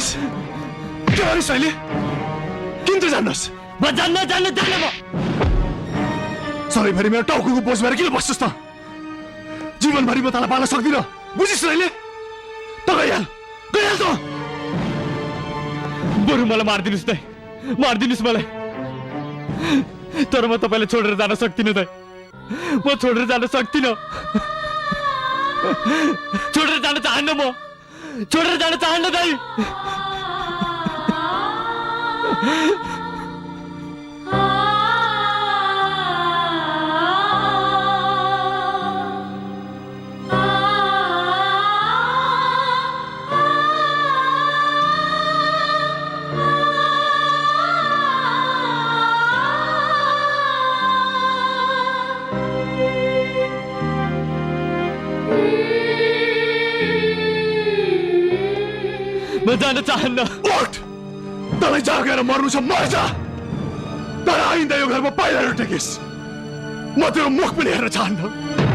भनिस् के भनिस् अहिले किन त जान्नस् म जान्न म सधैँभरि मेरो टाउको बोझ भएर किन बस्छस् त जीवनभरि म तँलाई पाल्न सक्दिनँ बुझिस् अहिले त गइहाल त बरु मलाई मारिदिनुहोस् दाइ मारिदिनुहोस् मलाई तर म तपाईँलाई छोडेर जान सक्दिनँ दाइ म छोडेर जान सक्दिनँ छोडेर जान चाहन्न म छोडेर जान चाहन्न दाइ म जान चाहन्न उठ तँलाई जहाँ गएर मर्नु छ मर जा तर आइन्दा यो घरमा पाइला नटेकिस् म तेरो मुख पनि हेर्न चाहन्न